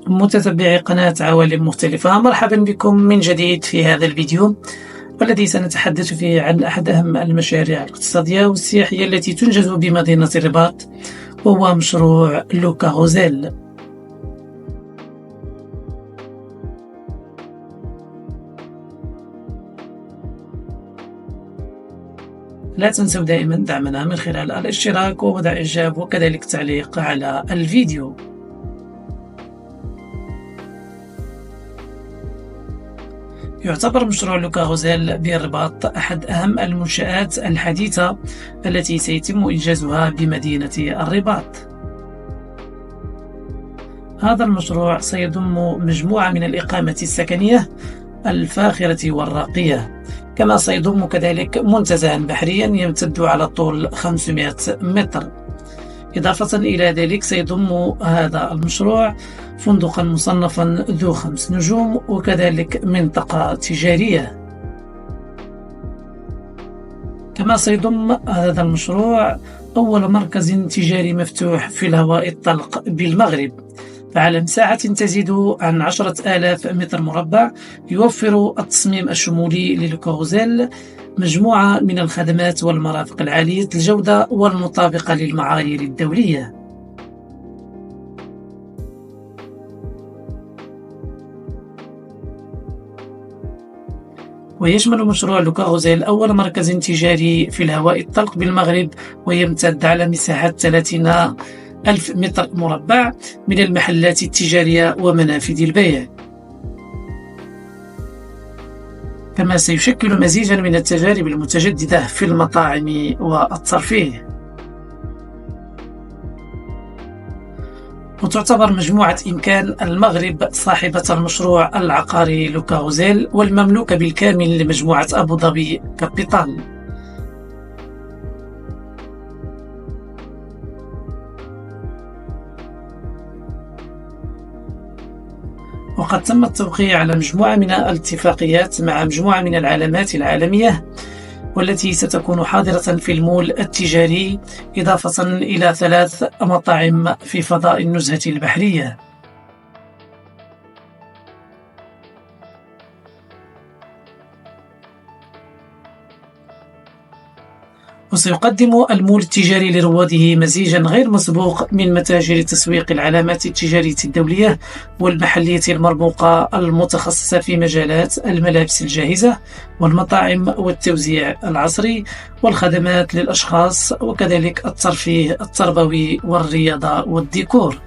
متتبعي قناة عوالم مختلفة، مرحبا بكم من جديد في هذا الفيديو والذي سنتحدث فيه عن أحد أهم المشاريع الاقتصادية والسياحية التي تنجز بمدينة الرباط، وهو مشروع لوكا غوزيل. لا تنسوا دائما دعمنا من خلال الاشتراك ووضع إعجاب وكذلك تعليق على الفيديو. يعتبر مشروع لوكا غوزيل بالرباط أحد أهم المنشآت الحديثة التي سيتم إنجازها بمدينة الرباط. هذا المشروع سيضم مجموعة من الإقامة السكنية الفاخرة والراقية، كما سيضم كذلك منتزها بحريا يمتد على طول 500 متر. إضافة إلى ذلك سيضم هذا المشروع فندقا مصنفا ذو 5 نجوم وكذلك منطقة تجارية. كما سيضم هذا المشروع أول مركز تجاري مفتوح في الهواء الطلق بالمغرب، فعلى مساحة تزيد عن 10,000 متر مربع. يوفر التصميم الشمولي للوكا غوزيل مجموعة من الخدمات والمرافق العالية الجودة والمطابقة للمعايير الدولية. ويشمل مشروع لوكا غوزيل أول مركز تجاري في الهواء الطلق بالمغرب، ويمتد على مساحة 30,000 متر مربع من المحلات التجارية ومنافذ البيع. كما سيشكل مزيجا من التجارب المتجددة في المطاعم والترفيه. وتعتبر مجموعة إمكان المغرب صاحبة المشروع العقاري لوكا غوزيل والمملوكة بالكامل لمجموعة أبو ظبي كابيتال. وقد تم التوقيع على مجموعة من الاتفاقيات مع مجموعة من العلامات العالمية، والتي ستكون حاضرة في المول التجاري، إضافة إلى 3 مطاعم في فضاء النزهة البحرية. وسيقدم المول التجاري لرواده مزيجا غير مسبوق من متاجر تسويق العلامات التجارية الدولية والمحلية المرموقة المتخصصة في مجالات الملابس الجاهزة والمطاعم والتوزيع العصري والخدمات للأشخاص وكذلك الترفيه التربوي والرياضة والديكور.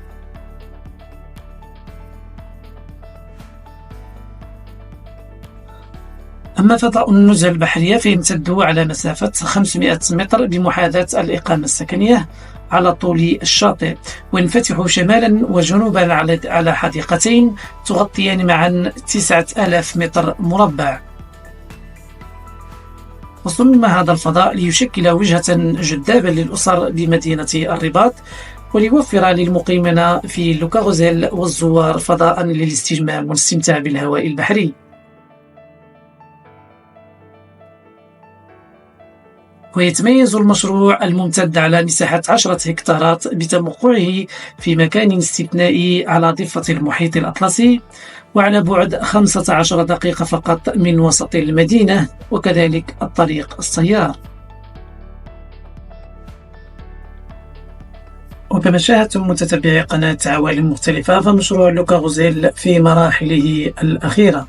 أما فضاء النزهة البحرية فيمتد على مسافة 500 متر بمحاذاة الإقامة السكنية على طول الشاطئ، وينفتح شمالا وجنوبا على حديقتين تغطيان معا 9,000 متر مربع. وصمم هذا الفضاء ليشكل وجهة جذابة للأسر بمدينة الرباط، وليوفر للمقيمين في لوكا غوزيل والزوار فضاء للاستجمام والاستمتاع بالهواء البحري. ويتميز المشروع الممتد على مساحة 10 هكتارات بتموقعه في مكان استثنائي على ضفة المحيط الأطلسي، وعلى بعد 15 دقيقة فقط من وسط المدينة وكذلك الطريق السيار. وكما شاهدتم متتبعي قناة عوالم مختلفة، فمشروع لوكا غوزيل في مراحله الأخيرة.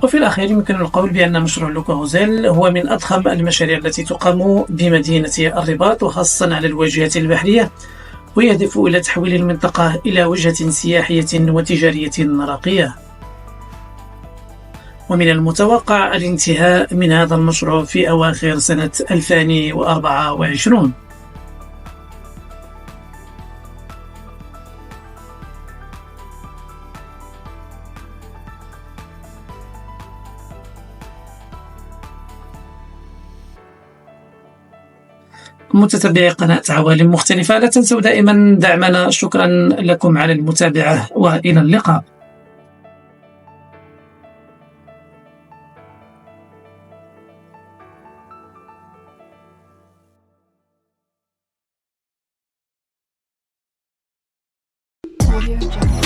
وفي الأخير يمكن القول بأن مشروع لوكا غوزيل هو من أضخم المشاريع التي تقام بمدينة الرباط، وخاصة على الواجهة البحرية، ويهدف إلى تحويل المنطقة إلى وجهة سياحية وتجارية راقية. ومن المتوقع الانتهاء من هذا المشروع في أواخر سنة 2024. متتبعي قناة عوالم مختلفة، لا تنسوا دائما دعمنا. شكرا لكم على المتابعة وإلى اللقاء. Audio Jungle.